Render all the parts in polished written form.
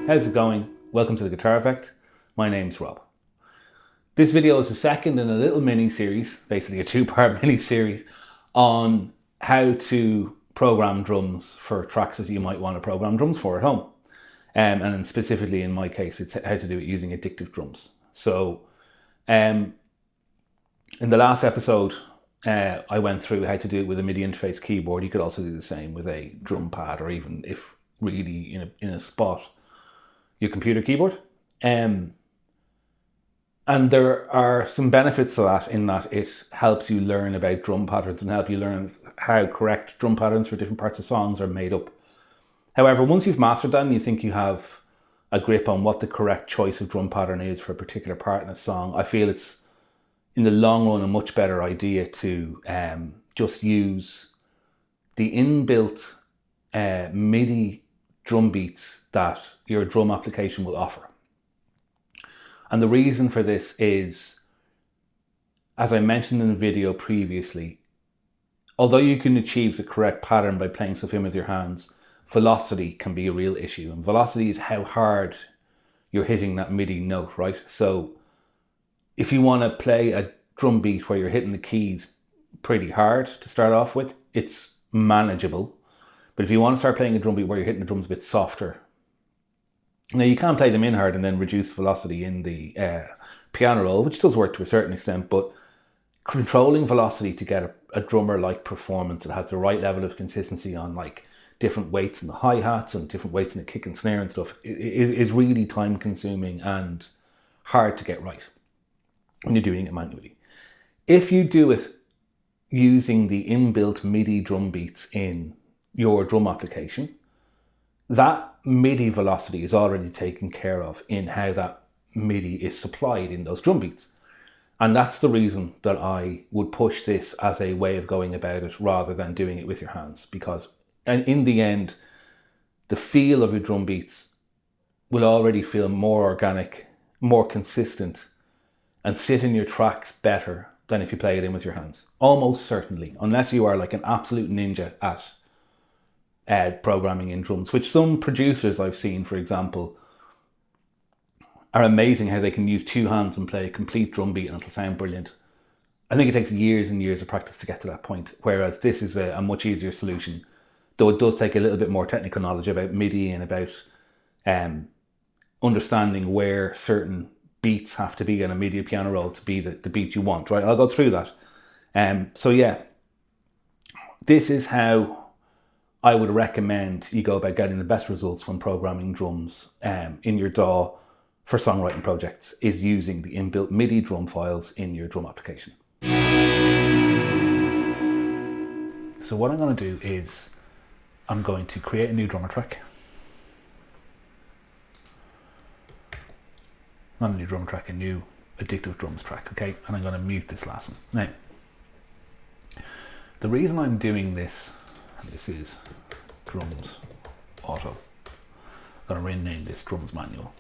How's it going? Welcome to the Guitar Effect. My name's Rob. This video is the second in a little mini series, basically a two-part mini series on how to program drums for tracks that you might want to program drums for at home. And specifically in my case, it's how to do it using Addictive Drums. So in the last episode, I went through how to do it with a MIDI interface keyboard. You could also do the same with a drum pad, or even if really in a spot, your computer keyboard. And there are some benefits to that in that it helps you learn about drum patterns and help you learn how correct drum patterns for different parts of songs are made up. However, once you've mastered that and you think you have a grip on what the correct choice of drum pattern is for a particular part in a song, I feel it's in the long run a much better idea to just use the inbuilt MIDI drum beats that your drum application will offer. And the reason for this is, as I mentioned in the video previously, although you can achieve the correct pattern by playing stuff in with your hands, velocity can be a real issue. And velocity is how hard you're hitting that MIDI note, right? So if you want to play a drum beat where you're hitting the keys pretty hard to start off with, it's manageable. But if you want to start playing a drum beat where you're hitting the drums a bit softer, now you can play them in hard and then reduce velocity in the piano roll, which does work to a certain extent, but controlling velocity to get a drummer-like performance that has the right level of consistency on like different weights in the hi-hats and different weights in the kick and snare and stuff is really time-consuming and hard to get right when you're doing it manually. If you do it using the inbuilt MIDI drum beats in your drum application, that MIDI velocity is already taken care of in how that MIDI is supplied in those drum beats. And that's the reason that I would push this as a way of going about it rather than doing it with your hands, because in the end, the feel of your drum beats will already feel more organic, more consistent, and sit in your tracks better than if you play it in with your hands. Almost certainly, unless you are like an absolute ninja at programming in drums, which some producers I've seen, for example, are amazing how they can use two hands and play a complete drum beat and it'll sound brilliant. I think it takes years and years of practice to get to that point, whereas this is a much easier solution, though it does take a little bit more technical knowledge about MIDI and about understanding where certain beats have to be in a MIDI piano roll to be the beat you want, right? I'll go through that. So yeah, this is how I would recommend you go about getting the best results when programming drums in your DAW for songwriting projects, is using the inbuilt MIDI drum files in your drum application. So what I'm going to do is I'm going to create a new drummer track. Not a new drum track, a new Addictive Drums track, okay? And I'm going to mute this last one. Now, the reason I'm doing this is Drums Auto. I'm going to rename this Drums Manual.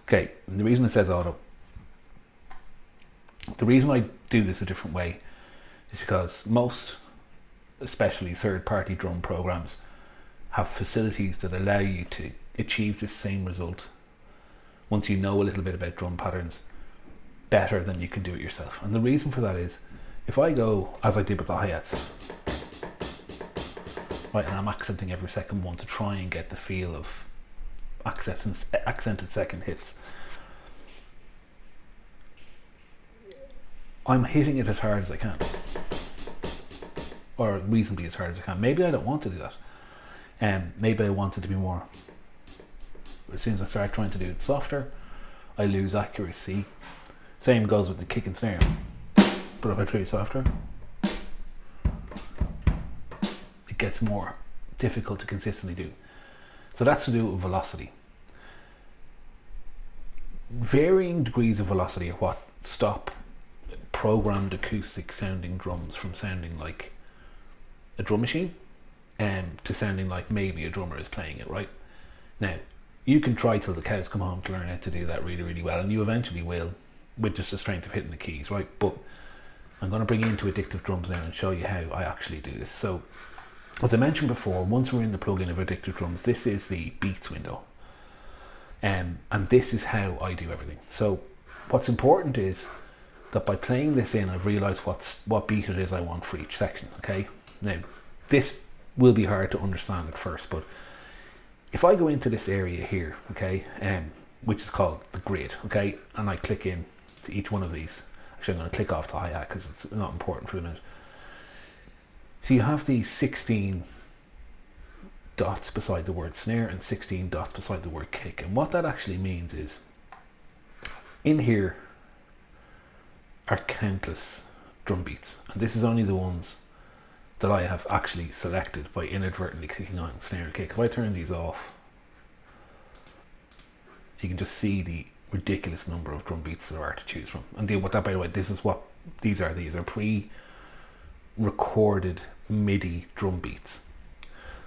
Okay, and the reason it says Auto, the reason I do this a different way is because most, especially third-party drum programs, have facilities that allow you to achieve this same result once you know a little bit about drum patterns better than you can do it yourself. And the reason for that is, if I go as I did with the hi-hats, right, and I'm accenting every second one to try and get the feel of accented second hits, I'm hitting it as hard as I can, or reasonably as hard as I can. Maybe I don't want to do that. Maybe I want it to be more. As soon as I start trying to do it softer, I lose accuracy. Same goes with the kick and snare. But if I try softer, it gets more difficult to consistently do. So that's to do with velocity. Varying degrees of velocity are what stop programmed acoustic sounding drums from sounding like a drum machine to sounding like maybe a drummer is playing it, right? Now, you can try till the cows come home to learn how to do that really, really well, and you eventually will, with just the strength of hitting the keys, right? But I'm going to bring you into Addictive Drums now and show you how I actually do this. So As I mentioned before, once we're in the plugin of Addictive Drums, this is the beats window. And this is how I do everything. So what's important is that by playing this in, I've realized what beat it is I want for each section. Okay. Now, this will be hard to understand at first, but if I go into this area here, okay, which is called the grid, okay, and I click in to each one of these. Actually, I'm going to click off the hi-hat because it's not important for the minute. So you have these 16 dots beside the word snare and 16 dots beside the word kick. And what that actually means is, in here are countless drum beats. And this is only the ones that I have actually selected by inadvertently clicking on snare and kick. If I turn these off, you can just see the ridiculous number of drum beats there are to choose from. And deal with that, by the way, this is what these are. These are pre-recorded MIDI drum beats.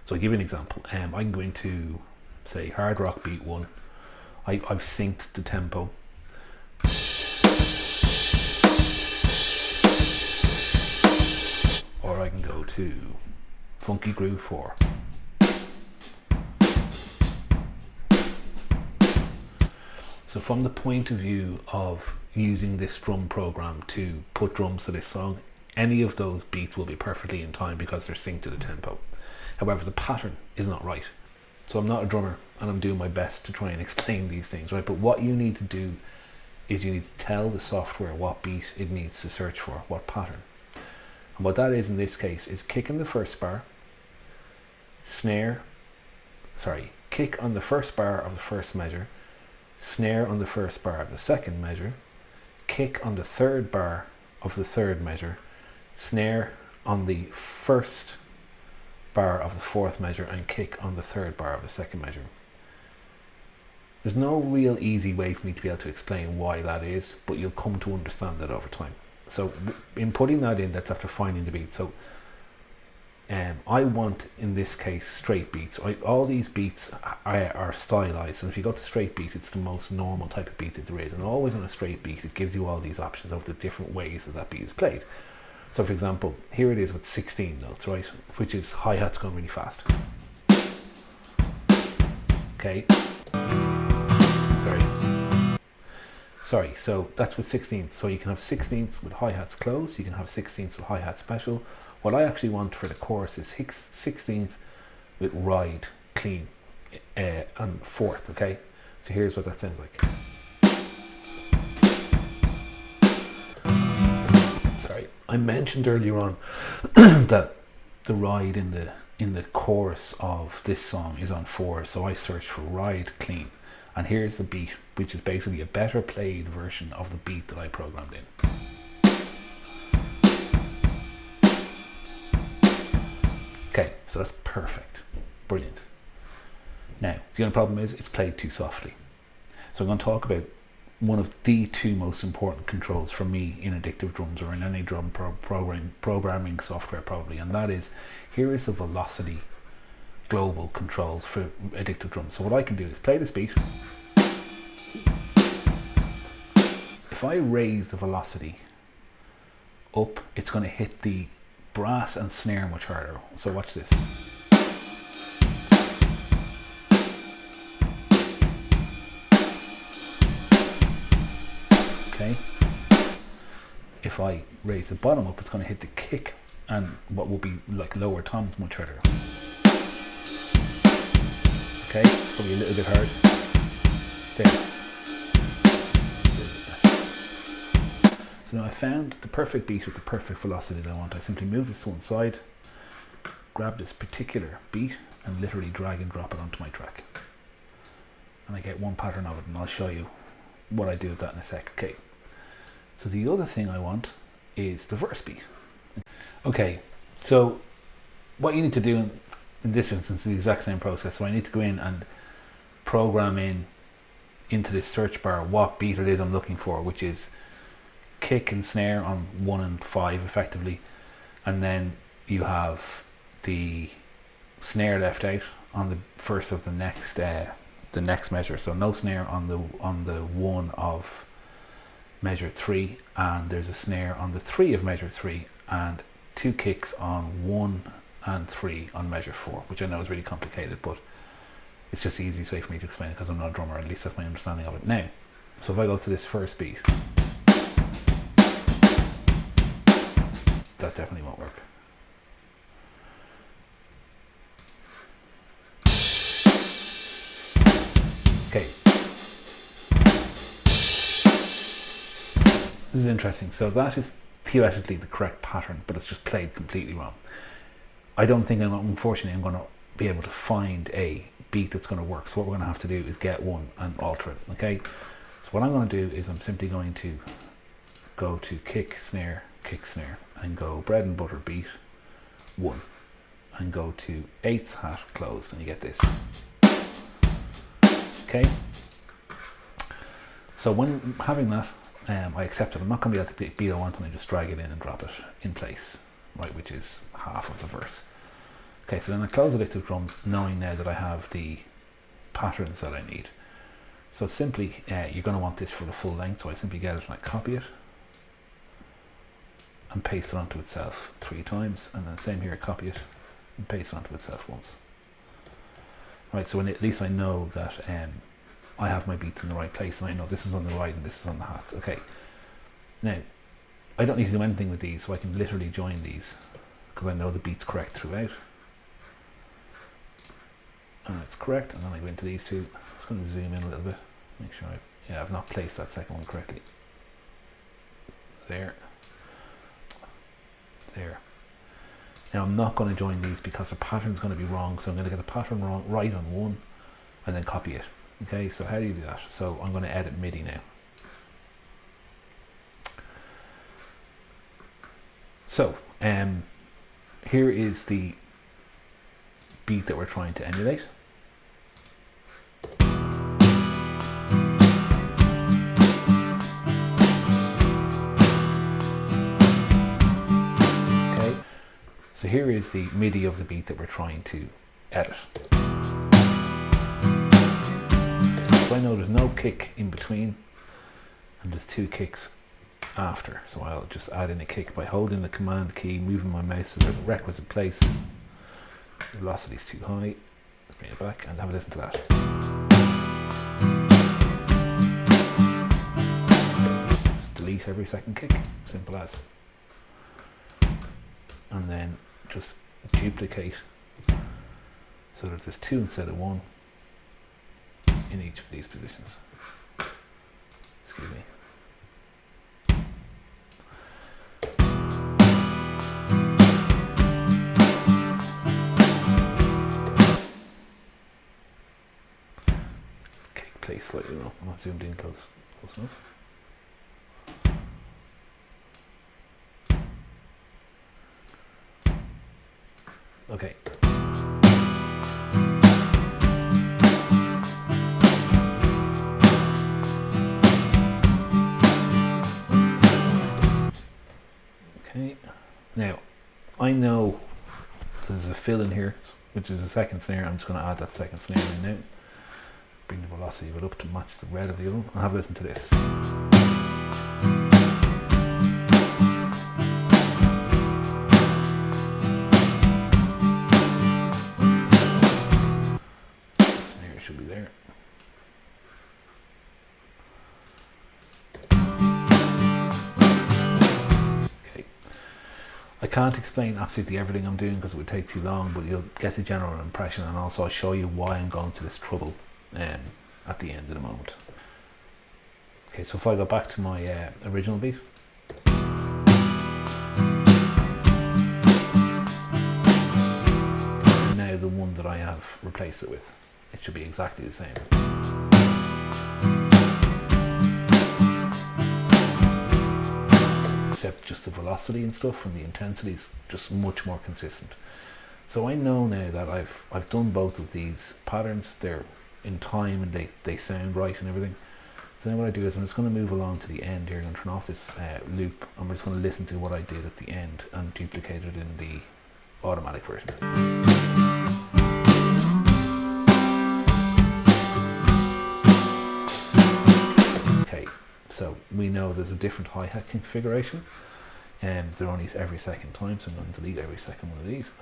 So I'll give you an example. I can go into, say, hard rock beat 1. I've synced the tempo. Or I can go to funky groove 4. So from the point of view of using this drum program to put drums to this song, any of those beats will be perfectly in time because they're synced to the tempo. However, the pattern is not right. So I'm not a drummer and I'm doing my best to try and explain these things, right? But what you need to do is you need to tell the software what beat it needs to search for, what pattern. And what that is in this case is kick in the first bar, kick on the first bar of the first measure, snare on the first bar of the second measure, kick on the third bar of the third measure, snare on the first bar of the fourth measure, and kick on the third bar of the second measure. There's no real easy way for me to be able to explain why that is, but you'll come to understand that over time. So in putting that in, that's after finding the beat. So I want, in this case, straight beats. All these beats are stylized, and if you go to straight beat, it's the most normal type of beat that there is. And always on a straight beat, it gives you all these options of the different ways that beat is played. So for example, here it is with 16 notes, right? Which is hi-hats going really fast. Okay. Sorry, so that's with 16th. So you can have 16ths with hi-hats closed, you can have 16ths with hi-hat special. What I actually want for the chorus is 16th with ride, clean, and fourth, okay? So here's what that sounds like. Sorry, I mentioned earlier on that the ride in the chorus of this song is on 4, so I searched for ride, clean. And here's the beat, which is basically a better played version of the beat that I programmed in. Okay, so that's perfect. Brilliant. Now, the only problem is it's played too softly. So I'm going to talk about one of the two most important controls for me in Addictive Drums, or in any drum programming software probably, and that is, here is the velocity global controls for Addictive Drums. So what I can do is play this beat. If I raise the velocity up, it's going to hit the brass and snare much harder. So watch this. Okay. If I raise the bottom up, it's going to hit the kick and what will be like lower toms much harder. Okay, probably a little bit hard. There. So now I found the perfect beat with the perfect velocity that I want. I simply move this to one side, grab this particular beat, and literally drag and drop it onto my track. And I get one pattern of it, and I'll show you what I do with that in a sec. Okay. So the other thing I want is the verse beat. Okay, so what you need to do in this instance is the exact same process. So I need to go in and program into this search bar what beat it is I'm looking for, which is kick and snare on 1 and 5 effectively, and then you have the snare left out on the first of the next measure. So no snare on the 1 of measure 3, and there's a snare on the 3 of measure 3, and 2 kicks on 1 and 3 on measure 4, which I know is really complicated, but it's just the easiest way for me to explain it because I'm not a drummer, at least that's my understanding of it. Now, so if I go to this first beat, that definitely won't work. Okay. This is interesting. So that is theoretically the correct pattern, but it's just played completely wrong. I don't think unfortunately I'm going to be able to find a beat that's going to work. So what we're going to have to do is get one and alter it. Okay. So what I'm going to do is I'm simply going to go to kick, snare, and go bread and butter beat 1, and go to 8th hat closed, and you get this. Okay. So when having that, I accept it. I'm not going to be able to beat I want, and I just drag it in and drop it in place, right, which is half of the verse. Okay, so then I close Addictive Drums, knowing now that I have the patterns that I need. So simply, you're going to want this for the full length, so I simply get it and I copy it and paste it onto itself 3 times, and then same here, copy it and paste it onto itself once. Right, so at least I know that I have my beats in the right place, and I know this is on the right and this is on the hats. Okay, now I don't need to do anything with these, so I can literally join these because I know the beat's correct throughout, and it's correct. And then I go into these two. Just going to zoom in a little bit, make sure I've not placed that second one correctly. There. Now I'm not going to join these because the pattern's going to be wrong, so I'm going to get the pattern right on one and then copy it. Okay, so how do you do that? So I'm going to edit MIDI now. So here is the beat that we're trying to emulate. Okay, so here is the MIDI of the beat that we're trying to edit. So I know there's no kick in between, and there's 2 kicks after. So I'll just add in a kick by holding the command key, moving my mouse to the requisite place. The velocity is too high. Bring it back and have a listen to that. Just delete every second kick, simple as. And then just duplicate so that there's 2 instead of 1 in each of these positions. Excuse me. Kick place slightly wrong. I'm not zoomed in close enough. Okay. Now, I know there's a fill in here, which is a second snare. I'm just going to add that second snare in now. Bring the velocity of it up to match the red of the other one. I'll have a listen to this. The snare should be there. I can't explain absolutely everything I'm doing because it would take too long, but you'll get the general impression, and also I'll show you why I'm going to this trouble at the end in a moment. Okay, so if I go back to my original beat. And now the one that I have replaced it with, it should be exactly the same. Except just the velocity and stuff and the intensity is just much more consistent. So I know now that I've done both of these patterns. They're in time and they sound right and everything. So then what I do is I'm just going to move along to the end here and turn off this loop, and we're just going to listen to what I did at the end and duplicate it in the automatic version. Okay, so we know there's a different hi-hat configuration, and they're only every second time, so I'm going to delete every second one of these.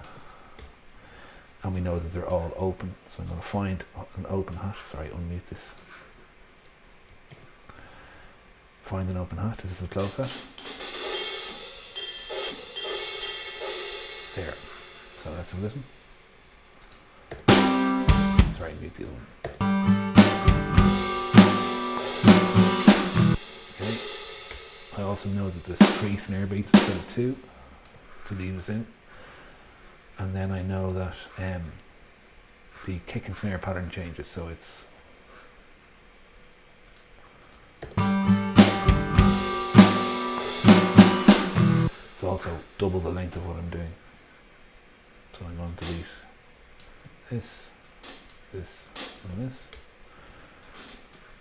and we know that they're all open. So I'm going to find an open hat. Sorry, unmute this. Find an open hat. Is this a closed hat? There. So let's have a listen. Sorry, mute the other one. Okay. I also know that there's 3 snare beats instead of 2 to lead us in. And then I know that the kick and snare pattern changes, so it's also double the length of what I'm doing. So I'm going to delete this, this, and this.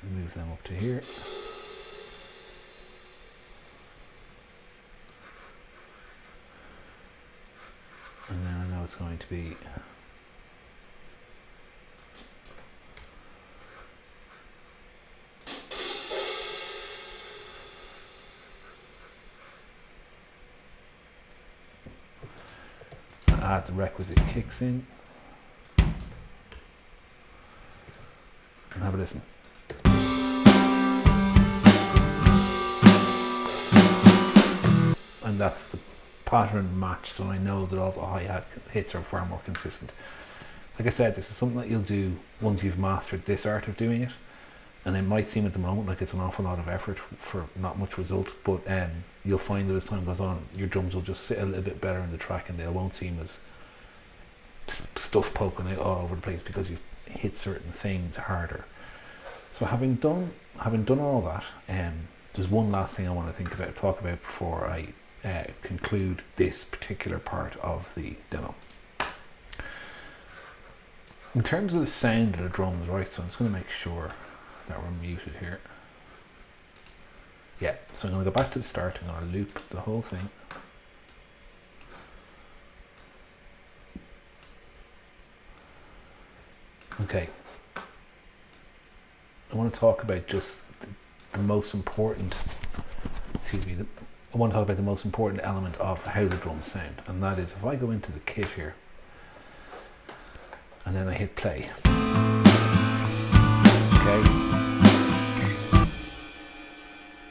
Move them up to here. And then I know it's going to be add the requisite kicks in and have a listen. And that's the pattern matched, and I know that all the hi-hat hits are far more consistent. Like I said, this is something that you'll do once you've mastered this art of doing it, and it might seem at the moment like it's an awful lot of effort for not much result, but you'll find that as time goes on, your drums will just sit a little bit better in the track and they won't seem as stuff poking out all over the place because you've hit certain things harder. So having done all that, there's one last thing I want to talk about before I conclude this particular part of the demo. In terms of the sound of the drums, right, so I'm just going to make sure that we're muted here. Yeah, so I'm going to go back to the start, I'm going to loop the whole thing. Okay, I want to talk about just the most important, I want to talk about the most important element of how the drums sound, and that is if I go into the kit here and then I hit play. Okay.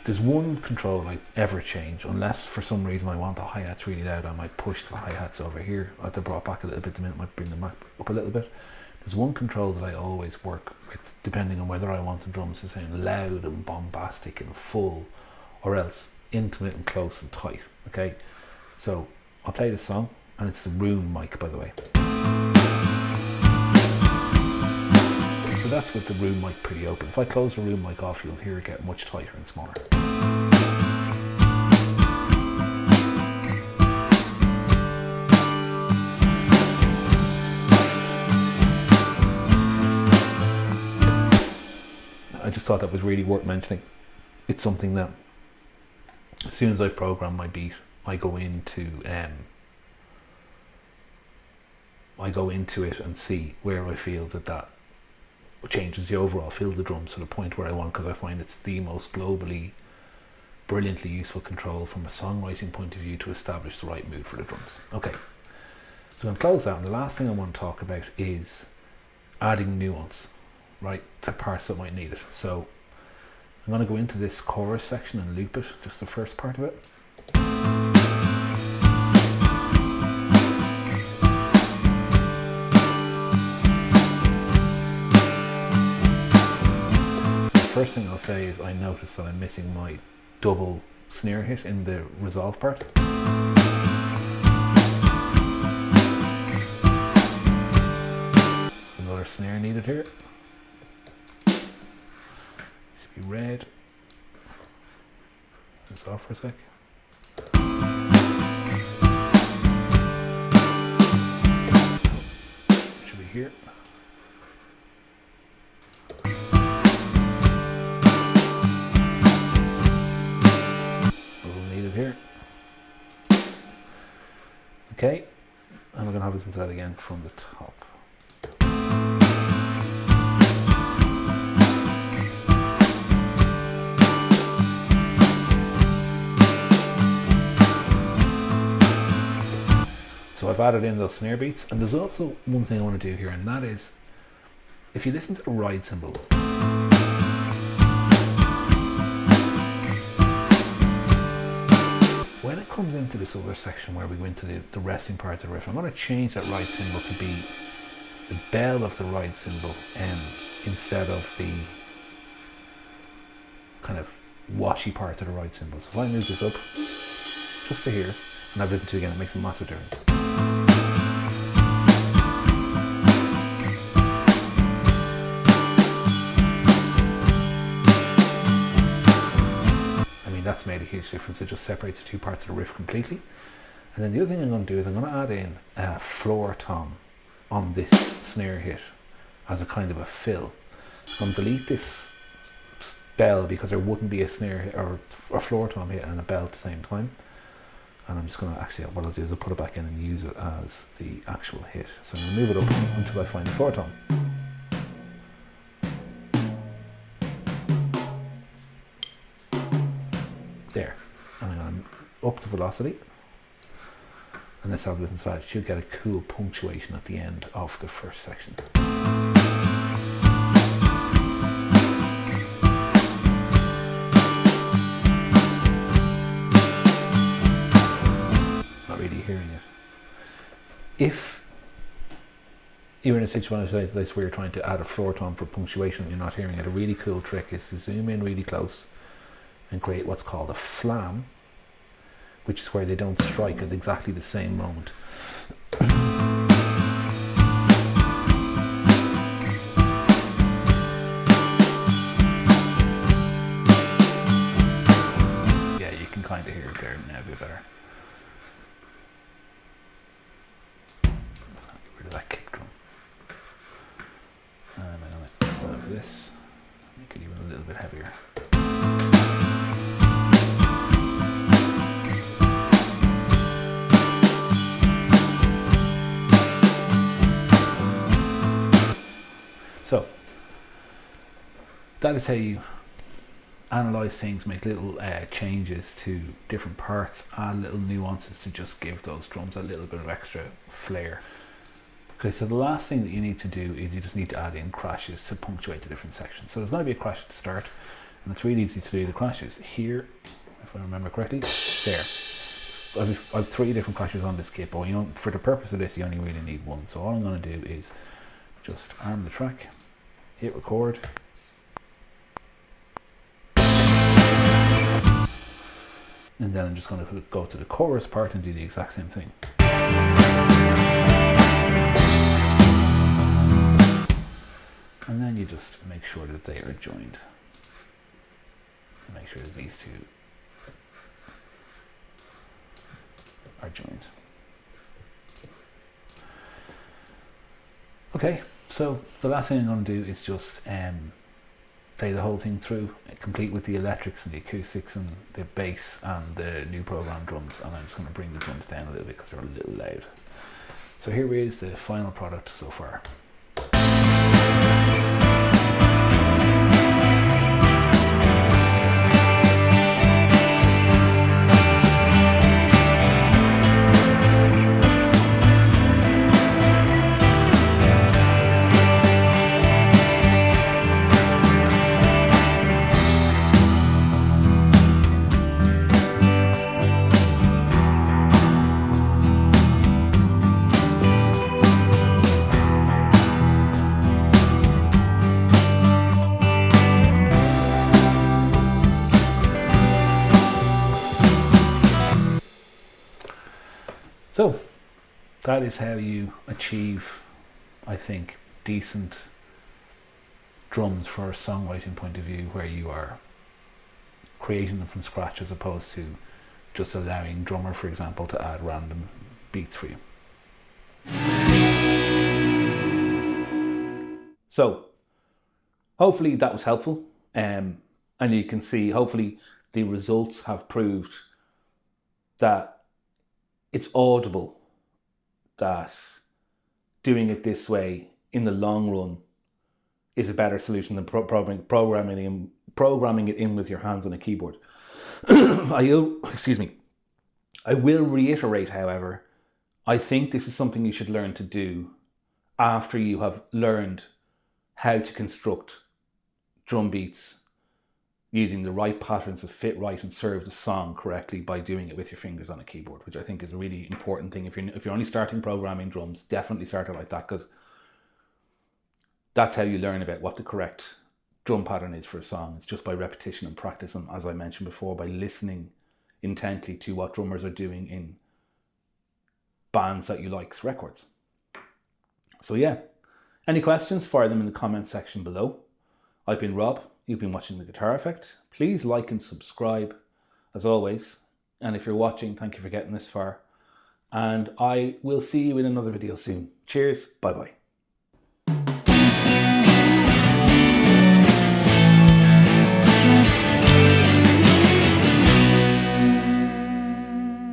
There's one control I ever change, unless for some reason I want the hi-hats really loud, I might push the hi-hats over here. They're brought back a little bit, the minute might bring them up a little bit. There's one control that I always work with, depending on whether I want the drums to sound loud and bombastic and full, or else intimate and close and tight. Okay, so I'll play this song, and it's the room mic, by the way. So that's with the room mic pretty open. If I close the room mic off, you'll hear it get much tighter and smaller. I just thought that was really worth mentioning. It's something that as soon as I've programmed my beat, I go into it and see where I feel that changes the overall feel of the drums to the point where I want, because I find it's the most globally, brilliantly useful control from a songwriting point of view to establish the right mood for the drums. Okay, so I'm going to close that, and the last thing I want to talk about is adding nuance, right, to parts that might need it. So I'm going to go into this chorus section and loop it, just the first part of it. First thing I'll say is I noticed that I'm missing my double snare hit in the resolve part. Another snare needed here. Should be red. This off for a sec. Should be here. Here. Okay, and we're going to have to listen to that again from the top. So So I've added in those snare beats, and there's also one thing I want to do here, and that is, if you listen to the ride cymbal, when it comes into this other section where we go into the resting part of the riff, I'm going to change that ride cymbal to be the bell of the ride cymbal instead of the kind of washy part of the ride cymbal. So if I move this up just to here, and I've listened to it again, it makes a massive difference. I mean, that's made a huge difference. It just separates the two parts of the riff completely. And then the other thing I'm going to do is I'm going to add in a floor tom on this snare hit as a kind of a fill. I'm going to delete this bell because there wouldn't be a snare hit or a floor tom hit and a bell at the same time. And I'm just going to actually, what I'll do is I'll put it back in and use it as the actual hit. So I'm going to move it up until I find the floor tom. There. And I'm going to up the velocity. And let's have a listen to that. It should get a cool punctuation at the end of the first section. Hearing it. If you're in a situation like this where you're trying to add a floor tom for punctuation and you're not hearing it, a really cool trick is to zoom in really close and create what's called a flam, which is where they don't strike at exactly the same moment. Yeah, you can kind of hear it there now a bit better. That kick drum. And I'm going to grab this, make it even a little bit heavier. So that is how you analyze things, make little changes to different parts, add little nuances to just give those drums a little bit of extra flair. Okay, so the last thing that you need to do is you just need to add in crashes to punctuate the different sections. So there's going to be a crash at the start, and it's really easy to do the crashes here, if I remember correctly, there. I've 3 different crashes on this kit, but for the purpose of this, you only really need one. So all I'm going to do is just arm the track, hit record, and then I'm just going to go to the chorus part and do the exact same thing. And then you just make sure that they are joined. Make sure that these two are joined. Okay, so the last thing I'm going to do is just play the whole thing through, complete with the electrics and the acoustics and the bass and the new programmed drums, and I'm just going to bring the drums down a little bit because they're a little loud. So here is the final product so far. So that is how you achieve, I think, decent drums for a songwriting point of view, where you are creating them from scratch as opposed to just allowing drummer, for example, to add random beats for you. So hopefully that was helpful, and you can see hopefully the results have proved that it's audible, that doing it this way in the long run is a better solution than programming it in with your hands on a keyboard. I will reiterate, however, I think this is something you should learn to do after you have learned how to construct drum beats using the right patterns that fit right and serve the song correctly by doing it with your fingers on a keyboard, which I think is a really important thing. If you're only starting programming drums, definitely start it like that, because that's how you learn about what the correct drum pattern is for a song. It's just by repetition and practice, and as I mentioned before, by listening intently to what drummers are doing in bands that you like's records. So yeah, any questions, fire them in the comment section below. I've been Rob, you've been watching The Guitar Effect. Please like and subscribe as always, and if you're watching, thank you for getting this far, and I will see you in another video soon. Cheers, bye bye.